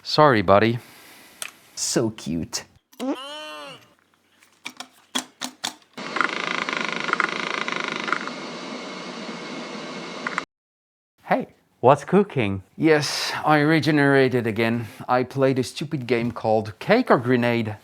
Sorry, buddy. So cute. Hey, what's cooking? Yes, I regenerated again. I played a stupid game called Cake or Grenade.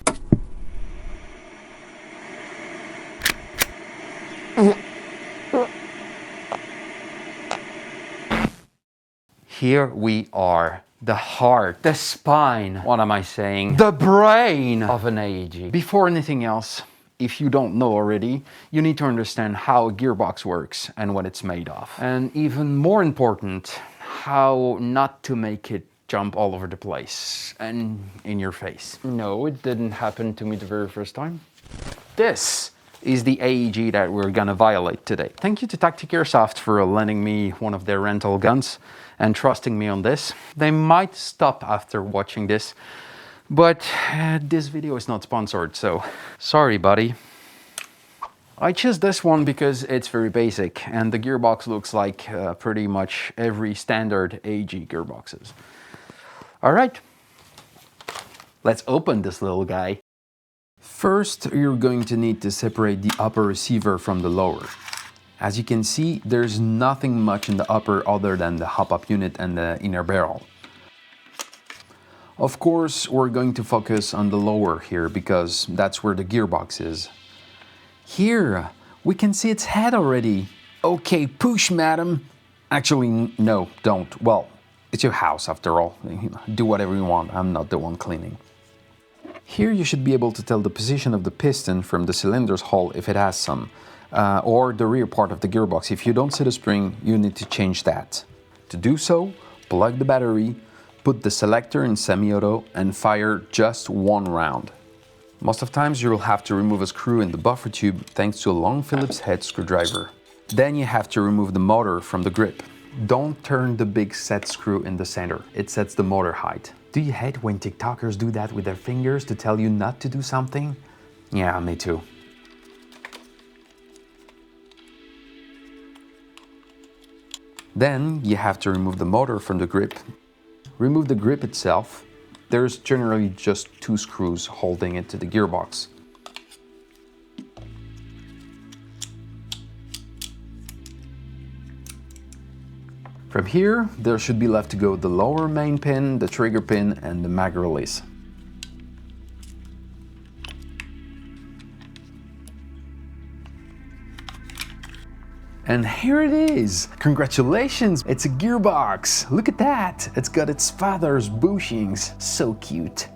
Here we are. The heart, the spine, what am I saying? The brain of an AEG. Before anything else, if you don't know already, you need to understand how a gearbox works and what it's made of. And even more important, how not to make it jump all over the place and in your face. No, it didn't happen to me the very first time. This is the AEG that we're gonna violate today. Thank you to Airsoft for lending me one of their rental guns and trusting me on this. They might stop after watching this, but this video is not sponsored, so sorry, buddy. I chose this one because it's very basic and the gearbox looks like pretty much every standard AEG gearboxes. All right, let's open this little guy. First, you're going to need to separate the upper receiver from the lower. As you can see, there's nothing much in the upper other than the hop-up unit and the inner barrel. Of course, we're going to focus on the lower here because that's where the gearbox is. Here, we can see its head already. Okay, push, madam. Actually, no, don't. Well, it's your house after all. Do whatever you want, I'm not the one cleaning. Here you should be able to tell the position of the piston from the cylinder's hull if it has some, or the rear part of the gearbox. If you don't see the spring, you need to change that. To do so, plug the battery, put the selector in semi-auto and fire just one round. Most of the times you'll have to remove a screw in the buffer tube thanks to a long Phillips head screwdriver. Then you have to remove the motor from the grip. Don't turn the big set screw in the center, it sets the motor height. Do you hate when TikTokers do that with their fingers to tell you not to do something? Yeah, me too. Then you have to remove the motor from the grip. Remove the grip itself. There's generally just 2 screws holding it to the gearbox. From here, there should be left to go the lower main pin, the trigger pin and the mag release. And here it is! Congratulations! It's a gearbox! Look at that! It's got its father's bushings. So cute!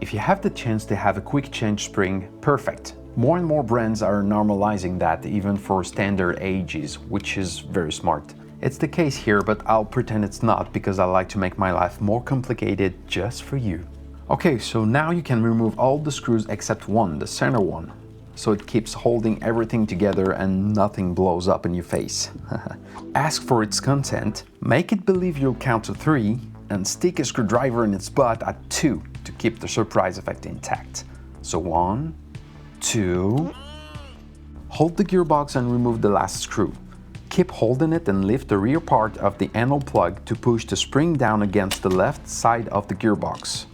If you have the chance to have a quick change spring, perfect. More and more brands are normalizing that even for standard AEGs, which is very smart. It's the case here, but I'll pretend it's not because I like to make my life more complicated just for you. Okay, so now you can remove all the screws except one, the center one. So it keeps holding everything together and nothing blows up in your face. Ask for its consent, make it believe you'll count to 3, and stick a screwdriver in its butt at 2 to keep the surprise effect intact. So 1, 2... Hold the gearbox and remove the last screw. Keep holding it and lift the rear part of the angle plug to push the spring down against the left side of the gearbox.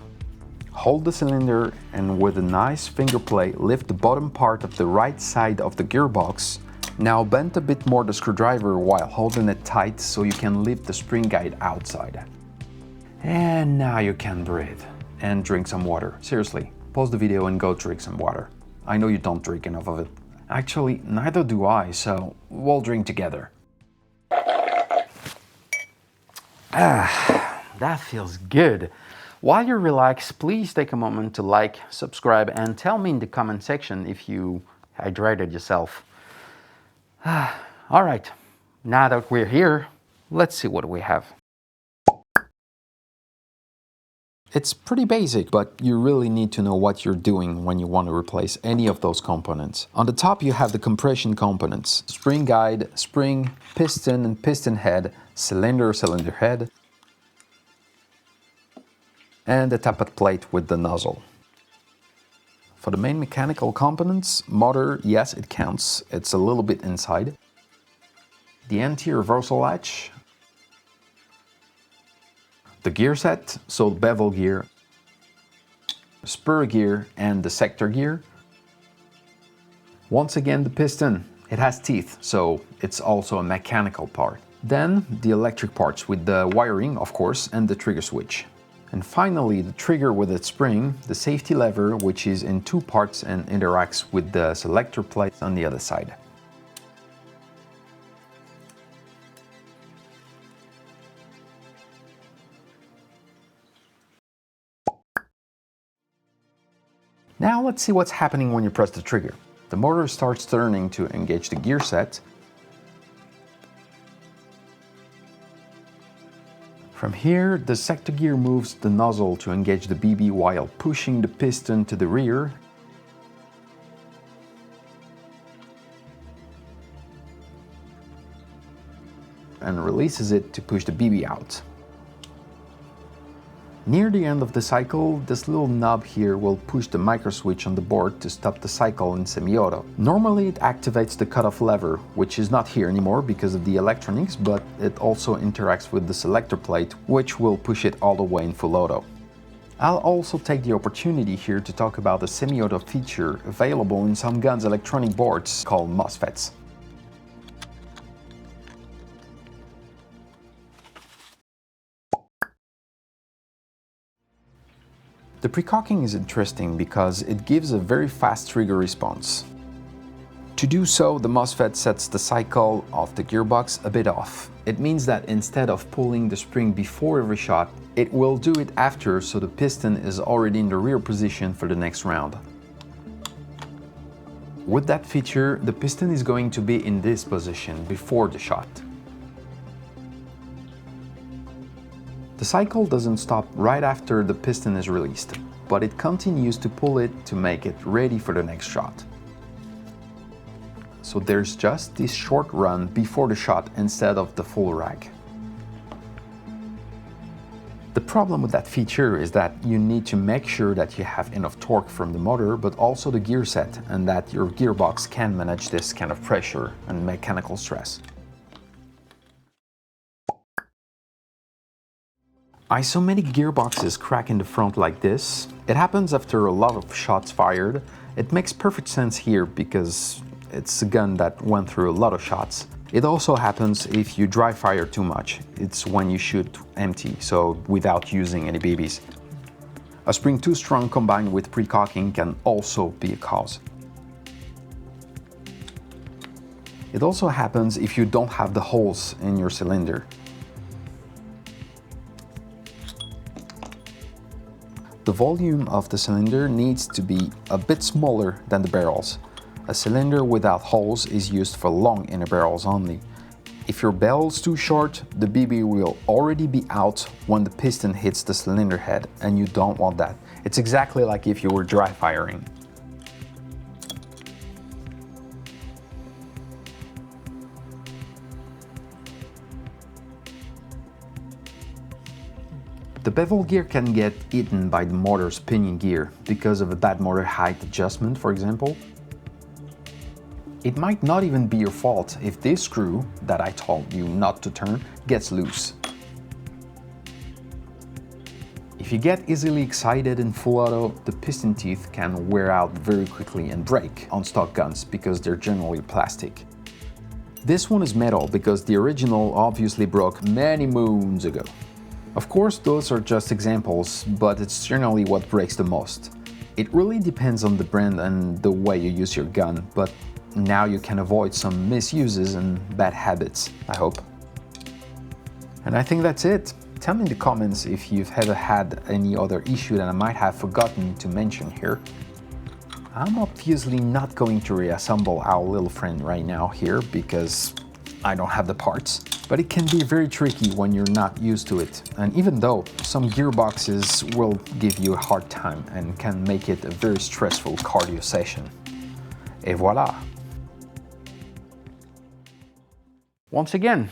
Hold the cylinder and with a nice finger play lift the bottom part of the right side of the gearbox. Now bend a bit more the screwdriver while holding it tight so you can lift the spring guide outside. And now you can breathe and drink some water. Seriously, pause the video and go drink some water. I know you don't drink enough of it. Actually, neither do I, so we'll drink together. That feels good. While you're relaxed, please take a moment to like, subscribe, and tell me in the comment section if you hydrated yourself. All right, now that we're here, let's see what we have. It's pretty basic, but you really need to know what you're doing when you want to replace any of those components. On the top you have the compression components: spring guide, spring, piston and piston head, cylinder, cylinder head, and the tappet plate with the nozzle. For the main mechanical components, motor, yes, it counts. It's a little bit inside. The anti-reversal latch, the gear set, so bevel gear, spur gear and the sector gear. Once again, the piston. It has teeth, so it's also a mechanical part. Then the electric parts with the wiring, of course, and the trigger switch. And finally, the trigger with its spring, the safety lever, which is in two parts and interacts with the selector plate on the other side. Now let's see what's happening when you press the trigger. The motor starts turning to engage the gear set. From here, the sector gear moves the nozzle to engage the BB while pushing the piston to the rear. And releases it to push the BB out. Near the end of the cycle, this little knob here will push the micro switch on the board to stop the cycle in semi-auto. Normally it activates the cutoff lever, which is not here anymore because of the electronics, but it also interacts with the selector plate, which will push it all the way in full auto. I'll also take the opportunity here to talk about the semi-auto feature available in some guns' electronic boards called MOSFETs. The precocking is interesting because it gives a very fast trigger response. To do so, the MOSFET sets the cycle of the gearbox a bit off. It means that instead of pulling the spring before every shot, it will do it after, so the piston is already in the rear position for the next round. With that feature, the piston is going to be in this position before the shot. The cycle doesn't stop right after the piston is released, but it continues to pull it to make it ready for the next shot. So there's just this short run before the shot instead of the full rag. The problem with that feature is that you need to make sure that you have enough torque from the motor, but also the gear set, and that your gearbox can manage this kind of pressure and mechanical stress. Isometric gearboxes crack in the front like this. It happens after a lot of shots fired. It makes perfect sense here because it's a gun that went through a lot of shots. It also happens if you dry fire too much. It's when you shoot empty, so without using any BBs. A spring too strong combined with precocking can also be a cause. It also happens if you don't have the holes in your cylinder. The volume of the cylinder needs to be a bit smaller than the barrels. A cylinder without holes is used for long inner barrels only. If your barrel's too short, the BB will already be out when the piston hits the cylinder head, and you don't want that. It's exactly like if you were dry firing. The bevel gear can get eaten by the motor's pinion gear because of a bad motor height adjustment, for example. It might not even be your fault if this screw, that I told you not to turn, gets loose. If you get easily excited in full auto, the piston teeth can wear out very quickly and break on stock guns because they're generally plastic. This one is metal because the original obviously broke many moons ago. Of course, those are just examples, but it's generally what breaks the most. It really depends on the brand and the way you use your gun, but now you can avoid some misuses and bad habits, I hope. And I think that's it. Tell me in the comments if you've ever had any other issue that I might have forgotten to mention here. I'm obviously not going to reassemble our little friend right now here because I don't have the parts. But it can be very tricky when you're not used to it. And even though some gearboxes will give you a hard time and can make it a very stressful cardio session. Et voilà! Once again,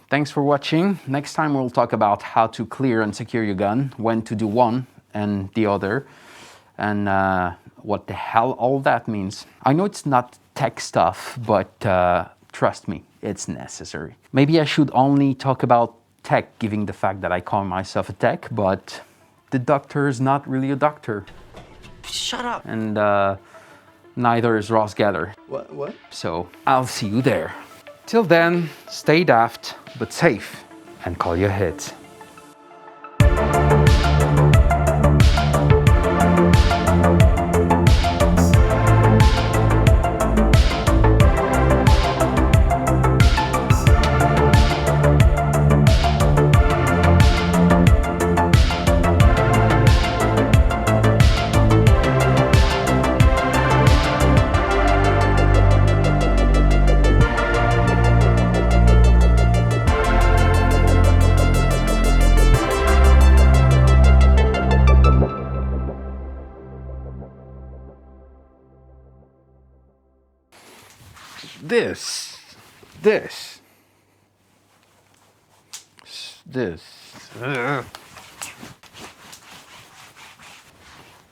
thanks for watching. Next time we'll talk about how to clear and secure your gun, when to do one and the other, and what the hell all that means. I know it's not tech stuff, but trust me, it's necessary. Maybe I should only talk about tech, given the fact that I call myself a tech, but the doctor is not really a doctor. shut up. And neither is Ross Geller. What? So I'll see you there. Till then, stay daft, but safe, and call your hits.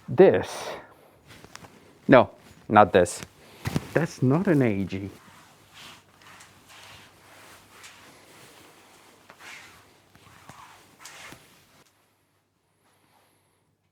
This. No, not this. That's not an AG.